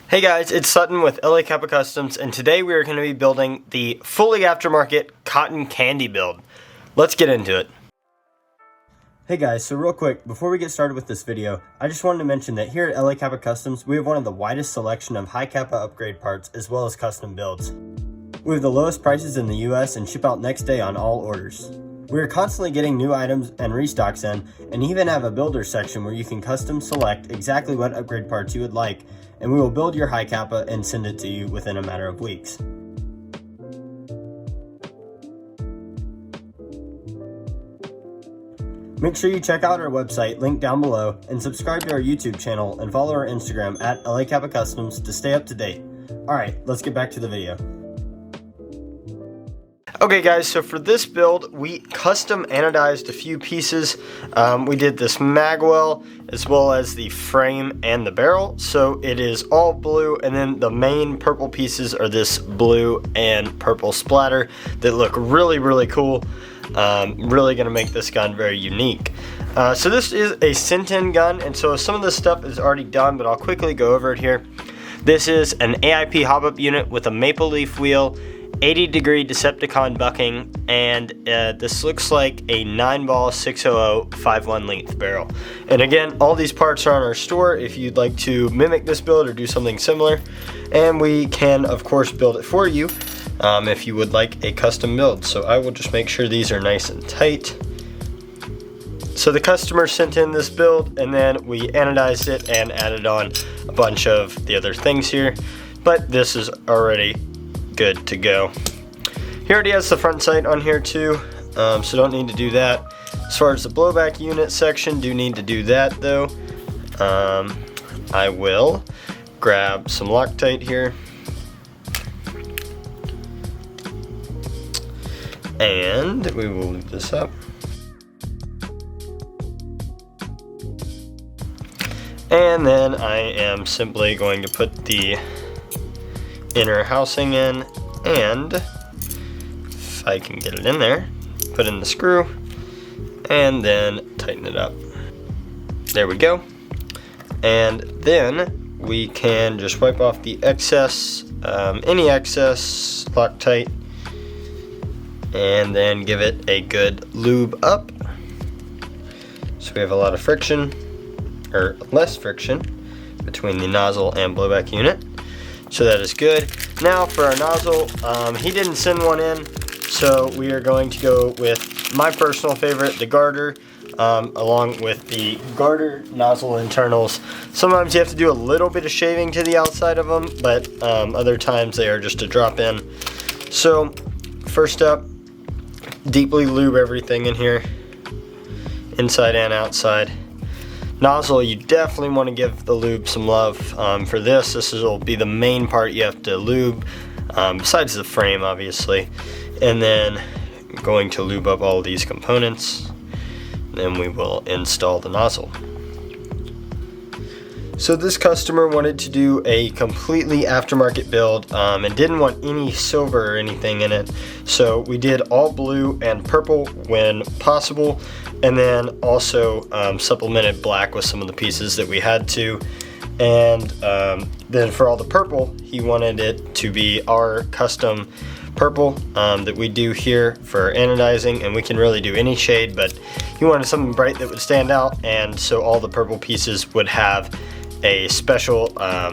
Hey guys, it's Sutton with LA Capa Customs, and today we are going to be building the fully aftermarket cotton candy build. Let's get into it. Hey guys, so real quick, before we get started with this video, I just wanted to mention that here at LA Capa Customs, we have one of the widest selection of high Capa upgrade parts as well as custom builds. We have the lowest prices in the US and ship out next day on all orders. We are constantly getting new items and restocks in, and even have a builder section where you can custom select exactly what upgrade parts you would like, and we will build your high Capa and send it to you within a matter of weeks. Make sure you check out our website, linked down below, and subscribe to our YouTube channel and follow our Instagram at LA Capa Customs to stay up to date. Alright, let's get back to the video. Okay guys, so for this build, we custom anodized a few pieces. We did this magwell as well as the frame and the barrel. So it is all blue, and then the main purple pieces are this blue and purple splatter that look really, really cool. Really gonna make this gun very unique. So this is a Synten gun, and so some of this stuff is already done, but I'll quickly go over it here. This is an AIP hop-up unit with a maple leaf wheel, 80-degree Decepticon bucking, and this looks like a 9-ball 600 5.1 length barrel. And again, all these parts are on our store if you'd like to mimic this build or do something similar. And we can, of course, build it for you if you would like a custom build. So I will just make sure these are nice and tight. So the customer sent in this build, and then we anodized it and added on a bunch of the other things here. But this is already good to go. He already has the front sight on here too, so don't need to do that. As far as the blowback unit section, do need to do that though. I will grab some Loctite here, and we will lube this up. And then I am simply going to put the inner housing in, and if I can get it in there, put in the screw and then tighten it up. There we go. And then we can just wipe off the excess, any excess Loctite, and then give it a good lube up. So we have a lot of friction, or less friction, between the nozzle and blowback unit. So that is good. Now for our nozzle, he didn't send one in, so we are going to go with my personal favorite, the garter, along with the garter nozzle internals. Sometimes you have to do a little bit of shaving to the outside of them, but other times they are just a drop in. So first up, deeply lube everything in here, inside and outside. Nozzle, you definitely want to give the lube some love. For this will be the main part you have to lube, besides the frame obviously. And then I'm going to lube up all these components, then we will install the nozzle. So this customer wanted to do a completely aftermarket build, and didn't want any silver or anything in it. So we did all blue and purple when possible, and then also supplemented black with some of the pieces that we had to. And then for all the purple, he wanted it to be our custom purple that we do here for anodizing, and we can really do any shade, but he wanted something bright that would stand out, and so all the purple pieces would have a special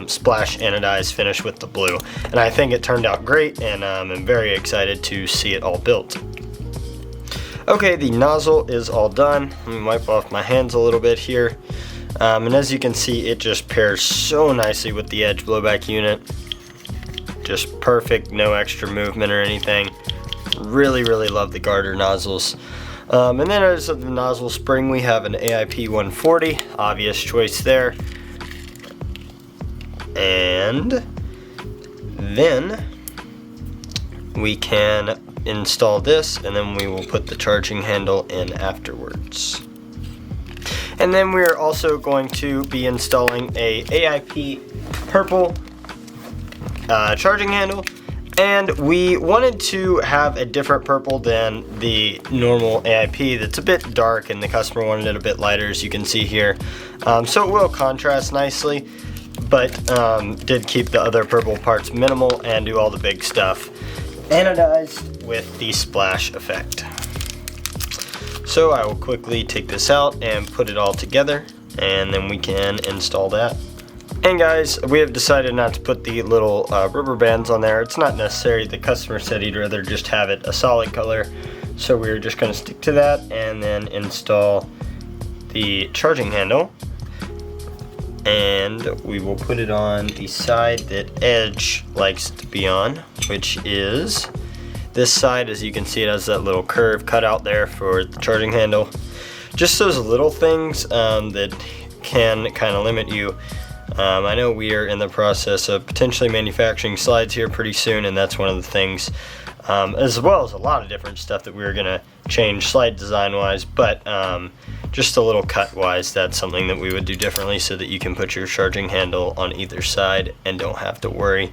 splash anodized finish with the blue. And I think it turned out great, and I'm very excited to see it all built. Okay, the nozzle is all done. Let me wipe off my hands a little bit here. And as you can see, it just pairs so nicely with the edge blowback unit. Just perfect, no extra movement or anything. Really, really love the garter nozzles. And then as the nozzle spring, we have an AIP 140, obvious choice there. And then we can install this, and then we will put the charging handle in afterwards. And then we're also going to be installing a AIP purple charging handle, and we wanted to have a different purple than the normal AIP that's a bit dark, and the customer wanted it a bit lighter, as you can see here. So it will contrast nicely, but did keep the other purple parts minimal and do all the big stuff anodized with the splash effect. So I will quickly take this out and put it all together, and then we can install that. And guys, we have decided not to put the little rubber bands on there. It's not necessary. The customer said he'd rather just have it a solid color, so we're just going to stick to that and then install the charging handle. And we will put it on the side that Edge likes to be on, which is this side. As you can see, it has that little curve cut out there for the charging handle. Just those little things that can kind of limit you. I know we are in the process of potentially manufacturing slides here pretty soon, and that's one of the things, as well as a lot of different stuff that we're going to change slide design wise, but just a little cut wise, that's something that we would do differently so that you can put your charging handle on either side and don't have to worry.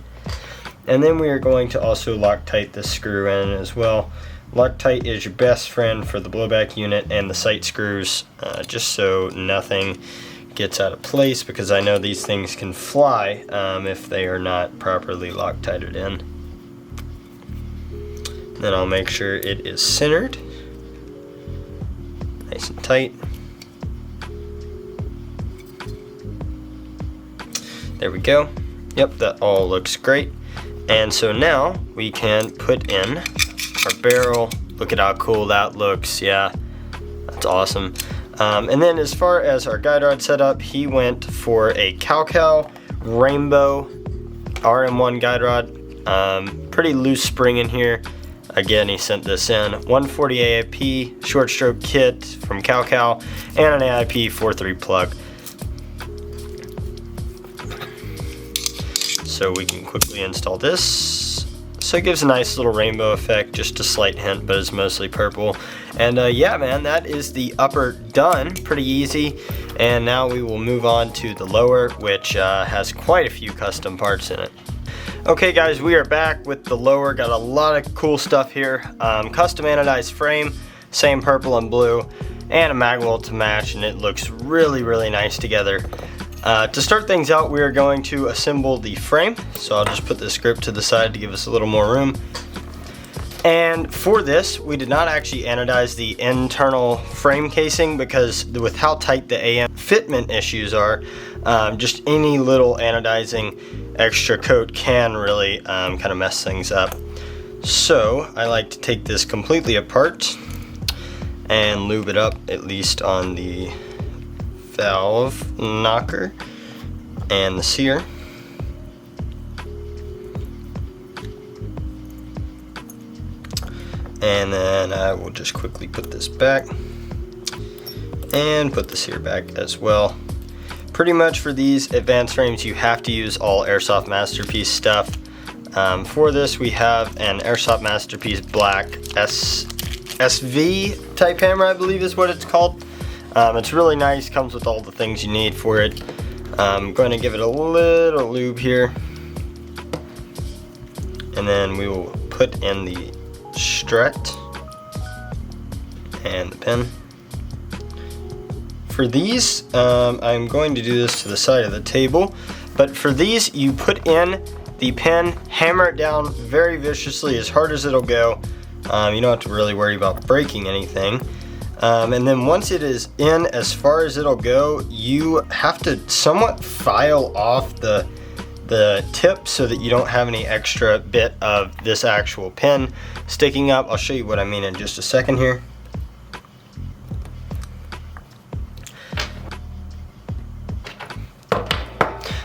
And then we are going to also Loctite this screw in as well. Loctite is your best friend for the blowback unit and the sight screws, just so nothing gets out of place, because I know these things can fly if they are not properly Loctited in. Then I'll make sure it is centered, nice and tight. There we go. Yep, that all looks great. And so now we can put in our barrel. Look at how cool that looks. Yeah, that's awesome. And then as far as our guide rod setup, he went for a Capa Rainbow RM1 guide rod. Pretty loose spring in here. Again, he sent this in. 140 AIP short stroke kit from Capa and an AIP 4.3 plug. So we can quickly install this. So it gives a nice little rainbow effect, just a slight hint, but it's mostly purple. And yeah, man, that is the upper done. Pretty easy. And now we will move on to the lower, which has quite a few custom parts in it. Okay guys, we are back with the lower. Got a lot of cool stuff here. Custom anodized frame, same purple and blue, and a mag weld to match, and it looks really, really nice together. To start things out, we are going to assemble the frame. So I'll just put this grip to the side to give us a little more room. And for this, we did not actually anodize the internal frame casing, because with how tight the AM fitment issues are, just any little anodizing extra coat can really kind of mess things up. So I like to take this completely apart and lube it up, at least on the valve knocker and the sear. And then I will just quickly put this back and put the sear back as well. Pretty much for these advanced frames, you have to use all Airsoft Masterpiece stuff. For this, we have an Airsoft Masterpiece Black SV type hammer, I believe is what it's called. It's really nice, comes with all the things you need for it. I'm going to give it a little lube here, and then we will put in the strut and the pin. For these, I'm going to do this to the side of the table, but for these, you put in the pin, hammer it down very viciously, as hard as it'll go. You don't have to really worry about breaking anything. And then once it is in as far as it'll go, you have to somewhat file off the tip so that you don't have any extra bit of this actual pin sticking up. I'll show you what I mean in just a second here.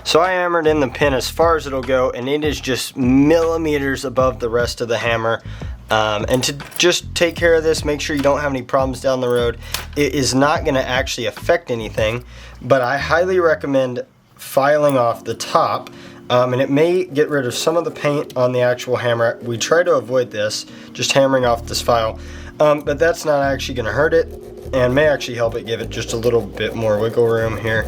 So I hammered in the pin as far as it'll go, and it is just millimeters above the rest of the hammer. And to just take care of this, make sure you don't have any problems down the road. It is not going to actually affect anything, but I highly recommend filing off the top. And it may get rid of some of the paint on the actual hammer. We try to avoid this, just hammering off this file. But that's not actually going to hurt it, and may actually help it give it just a little bit more wiggle room here.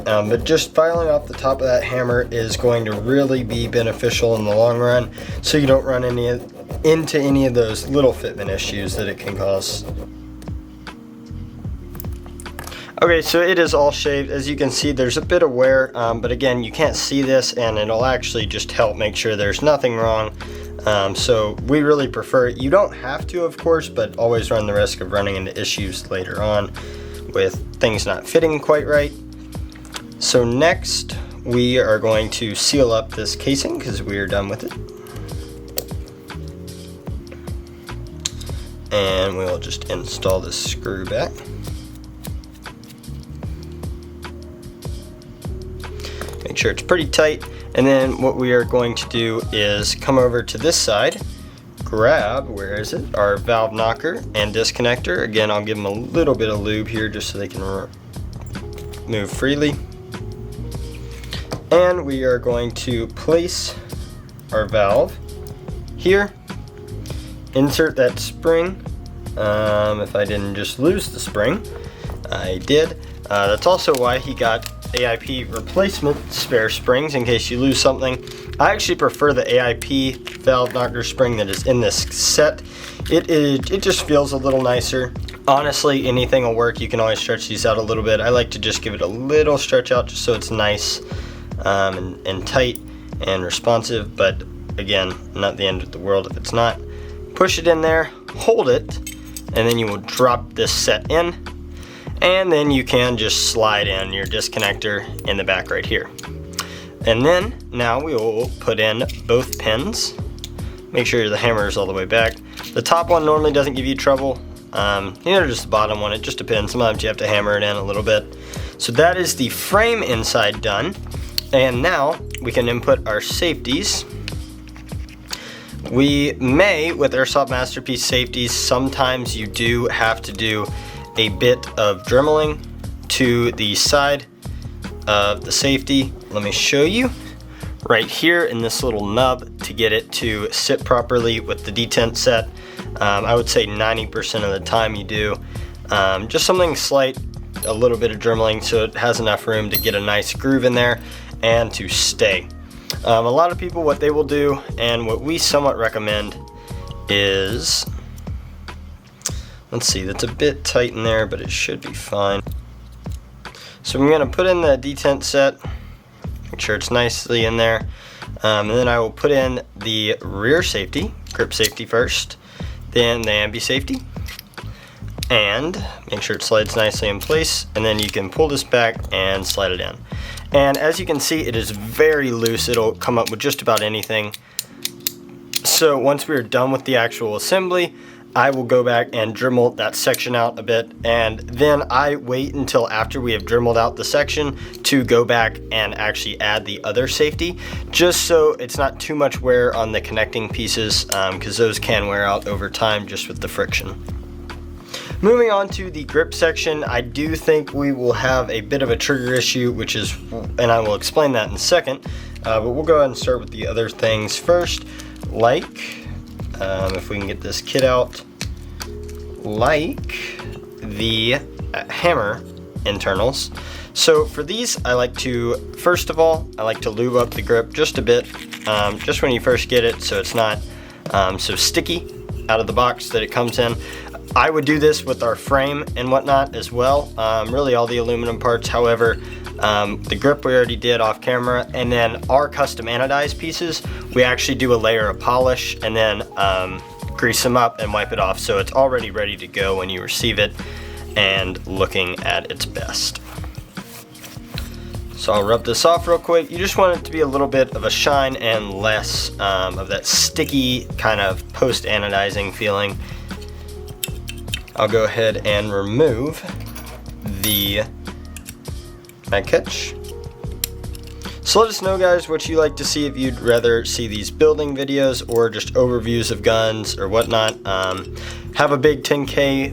But just filing off the top of that hammer is going to really be beneficial in the long run, so you don't run into any of those little fitment issues that it can cause. Okay, so it is all shaved. As you can see, there's a bit of wear, but again, you can't see this, and it'll actually just help make sure there's nothing wrong. So we really prefer it. You don't have to, of course, but always run the risk of running into issues later on with things not fitting quite right. So next, we are going to seal up this casing because we are done with it. And we'll just install this screw back. Make sure it's pretty tight. And then what we are going to do is come over to this side, grab, where is it, our valve knocker and disconnector. Again, I'll give them a little bit of lube here just so they can move freely. And we are going to place our valve here, insert that spring. If I didn't just lose the spring, I did. That's also why he got AIP replacement spare springs in case you lose something. I actually prefer the AIP valve knocker spring that is in this set. It just feels a little nicer. Honestly, anything will work. You can always stretch these out a little bit. I like to just give it a little stretch out just so it's nice and tight and responsive, but again, not the end of the world if it's not. Push it in there, hold it, and then you will drop this set in, and then you can just slide in your disconnector in the back right here. And then now we will put in both pins. Make sure the hammer is all the way back. The top one normally doesn't give you trouble. Just the bottom one, it just depends. Sometimes you have to hammer it in a little bit. So that is the frame inside done. And now we can input our safeties. We may, with Airsoft Masterpiece safeties, sometimes you do have to do a bit of dremeling to the side of the safety. Let me show you right here in this little nub to get it to sit properly with the detent set. I would say 90% of the time you do. Just something slight, a little bit of dremeling so it has enough room to get a nice groove in there and to stay. A lot of people, what they will do, and what we somewhat recommend is, let's see, that's a bit tight in there, but it should be fine. So I'm going to put in the detent set, make sure it's nicely in there, and then I will put in the rear safety, grip safety first, then the ambi safety, and make sure it slides nicely in place, and then you can pull this back and slide it in. And as you can see, it is very loose. It'll come up with just about anything. So once we're done with the actual assembly, I will go back and Dremel that section out a bit, and then I wait until after we have Dremeled out the section to go back and actually add the other safety, just so it's not too much wear on the connecting pieces, because those can wear out over time just with the friction. Moving on to the grip section, I do think we will have a bit of a trigger issue, which is, and I will explain that in a second, but we'll go ahead and start with the other things first, like, if we can get this kit out, like the hammer internals. So for these, I like to, first of all, I like to lube up the grip just a bit, just when you first get it, so it's not so sticky out of the box that it comes in. I would do this with our frame and whatnot as well, really all the aluminum parts. However, the grip we already did off camera, and then our custom anodized pieces, we actually do a layer of polish and then grease them up and wipe it off, so it's already ready to go when you receive it and looking at its best. So I'll rub this off real quick. You just want it to be a little bit of a shine and less of that sticky kind of post-anodizing feeling. I'll go ahead and remove the mag catch. So let us know, guys, what you like to see, if you'd rather see these building videos or just overviews of guns or whatnot. Have a big 10K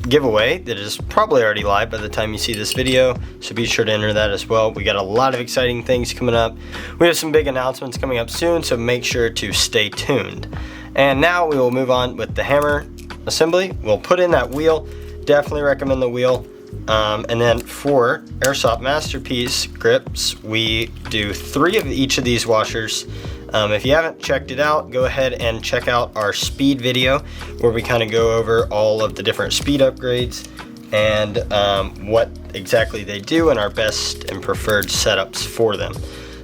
giveaway that is probably already live by the time you see this video, so be sure to enter that as well. We got a lot of exciting things coming up. We have some big announcements coming up soon, so make sure to stay tuned. And now we will move on with the hammer assembly. We'll put in that wheel. Definitely recommend the wheel. And then for Airsoft Masterpiece grips, we do 3 of each of these washers. If you haven't checked it out, go ahead and check out our speed video where we kind of go over all of the different speed upgrades and what exactly they do and our best and preferred setups for them.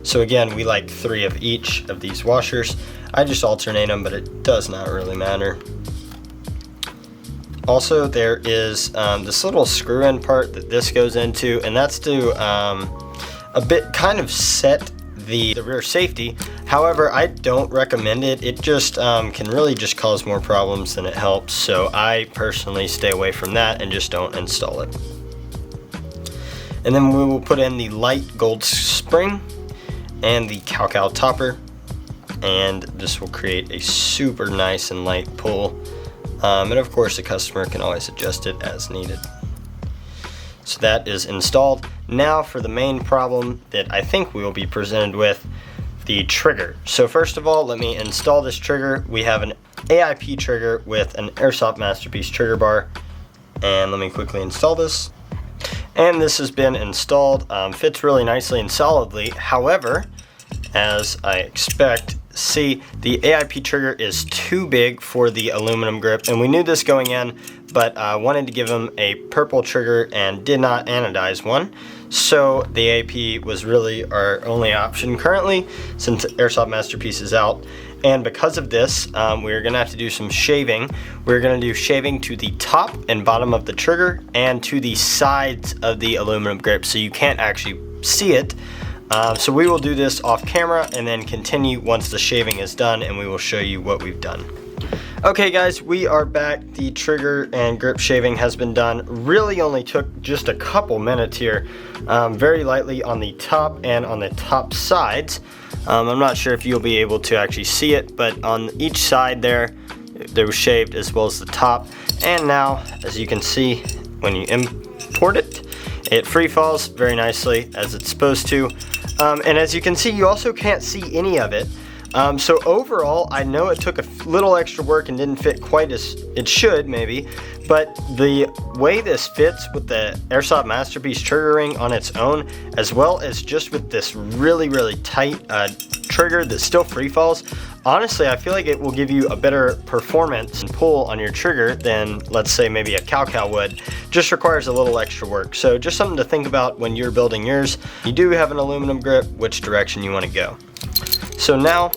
So again, we like 3 of each of these washers. I just alternate them, but it does not really matter. Also, there is this little screw-in part that this goes into, and that's to a bit kind of set the rear safety. However, I don't recommend it. It just can really just cause more problems than it helps. So I personally stay away from that and just don't install it. And then we will put in the light gold spring and the cow topper, and this will create a super nice and light pull. And of course the customer can always adjust it as needed. So that is installed. Now for the main problem that I think we will be presented with, the trigger. So first of all, let me install this trigger. We have an AIP trigger with an Airsoft Masterpiece trigger bar, and let me quickly install this. And this has been installed. Fits really nicely and solidly. However, as I expect, see, the AIP trigger is too big for the aluminum grip, and we knew this going in, but wanted to give them a purple trigger and did not anodize one. So the AIP was really our only option currently, since Airsoft Masterpiece is out. And because of this, we're gonna have to do some shaving. We're gonna do shaving to the top and bottom of the trigger and to the sides of the aluminum grip, so you can't actually see it. So we will do this off camera and then continue once the shaving is done, and we will show you what we've done. Okay guys, we are back. The trigger and grip shaving has been done. Really only took just a couple minutes here. Very lightly on the top and on the top sides. I'm not sure if you'll be able to actually see it, but on each side there was shaved, as well as the top. And now, as you can see, when you import it, it free falls very nicely as it's supposed to. And as you can see, you also can't see any of it. So overall, I know it took a little extra work and didn't fit quite as it should, maybe, but the way this fits with the Airsoft Masterpiece trigger ring on its own, as well as just with this really, really tight trigger that still free falls, honestly, I feel like it will give you a better performance and pull on your trigger than, let's say, maybe a cow would. Just requires a little extra work. So just something to think about when you're building yours. You do have an aluminum grip, which direction you want to go. So now,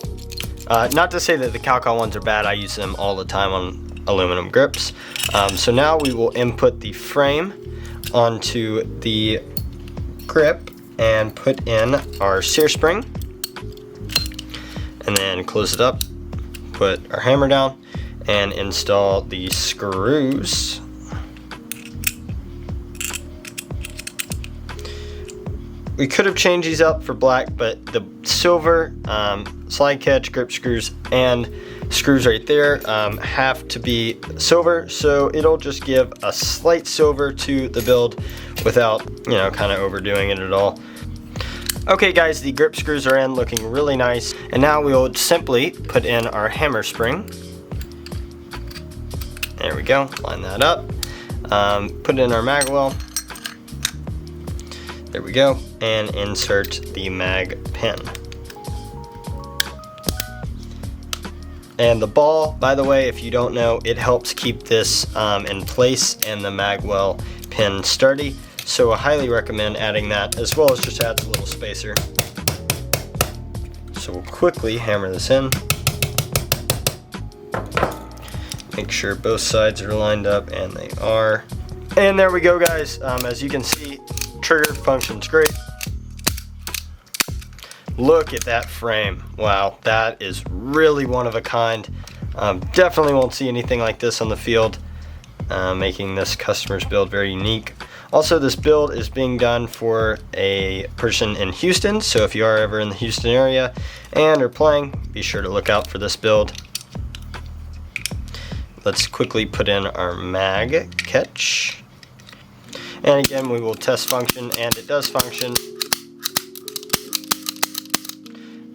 not to say that the cow ones are bad, I use them all the time on aluminum grips. So now we will input the frame onto the grip and put in our sear spring, and then close it up, put our hammer down, and install the screws. We could have changed these up for black, but the silver slide catch, grip screws, and screws right there have to be silver, so it'll just give a slight silver to the build without, you know, kind of overdoing it at all. Okay guys, the grip screws are in, looking really nice, and now we will simply put in our hammer spring. There we go, line that up, put in our mag well. There we go, and insert the mag pin. And the ball, by the way, if you don't know, it helps keep this in place and the mag well pin sturdy. So I highly recommend adding that, as well as just adds a little spacer. So we'll quickly hammer this in. Make sure both sides are lined up, and they are. And there we go guys, as you can see, trigger functions great. Look at that frame. Wow, that is really one of a kind. Definitely won't see anything like this on the field, making this customer's build very unique. Also, this build is being done for a person in Houston, so if you are ever in the Houston area and are playing, be sure to look out for this build. Let's quickly put in our mag catch. And again, we will test function, and it does function.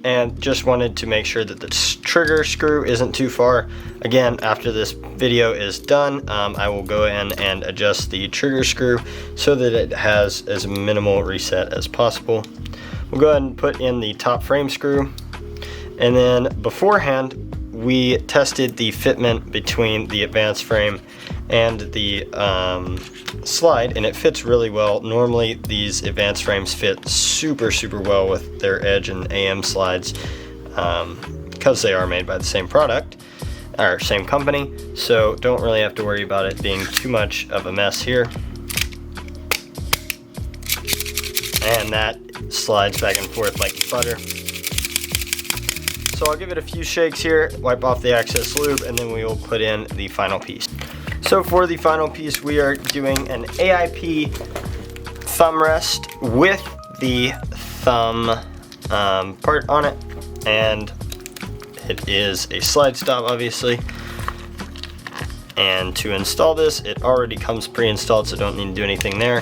And just wanted to make sure that the trigger screw isn't too far. Again, after this video is done, I will go in and adjust the trigger screw so that it has as minimal reset as possible. We'll go ahead and put in the top frame screw. And then beforehand, we tested the fitment between the advanced frame and the slide, and it fits really well. Normally these advanced frames fit super well with their Edge and AM slides because they are made by the same product or same company, so don't really have to worry about it being too much of a mess here. And that slides back and forth like butter. So I'll give it a few shakes here, wipe off the excess lube, and then we will put in the final piece. So for the final piece, we are doing an AIP thumb rest with the thumb part on it, and it is a slide stop, obviously. And to install this, it already comes pre-installed, so don't need to do anything there,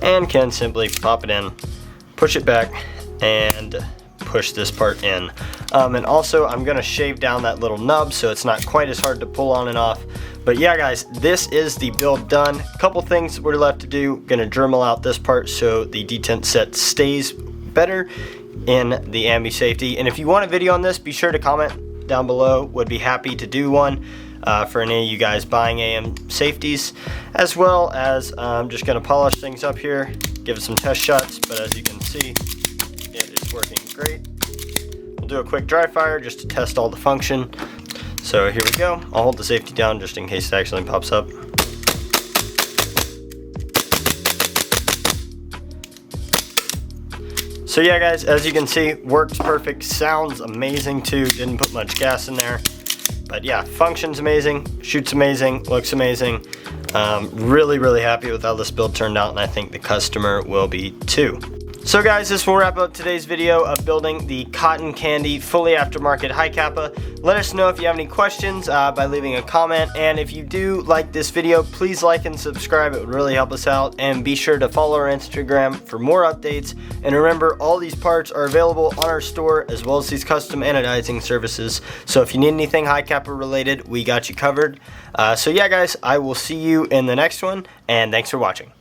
and can simply pop it in, push it back, and push this part in. And also I'm gonna shave down that little nub so it's not quite as hard to pull on and off. But yeah guys, this is the build done. Couple things we're left to do. Gonna Dremel out this part so the detent set stays better in the ambi safety. And if you want a video on this, be sure to comment down below. Would be happy to do one for any of you guys buying AM safeties, as well as I'm just gonna polish things up here, give it some test shots, but as you can see, it is working great. We'll do a quick dry fire just to test all the function. So here we go. I'll hold the safety down just in case it accidentally pops up. So yeah guys, as you can see, works perfect, sounds amazing too, didn't put much gas in there. But yeah, functions amazing, shoots amazing, looks amazing. Really happy with how this build turned out, and I think the customer will be too. So guys, this will wrap up today's video of building the Cotton Candy fully aftermarket high Capa. Let us know if you have any questions by leaving a comment, and if you do like this video, please like and subscribe. It would really help us out, and be sure to follow our Instagram for more updates. And remember, all these parts are available on our store, as well as these custom anodizing services. So if you need anything high Capa related, we got you covered. So yeah guys, I will see you in the next one, and thanks for watching.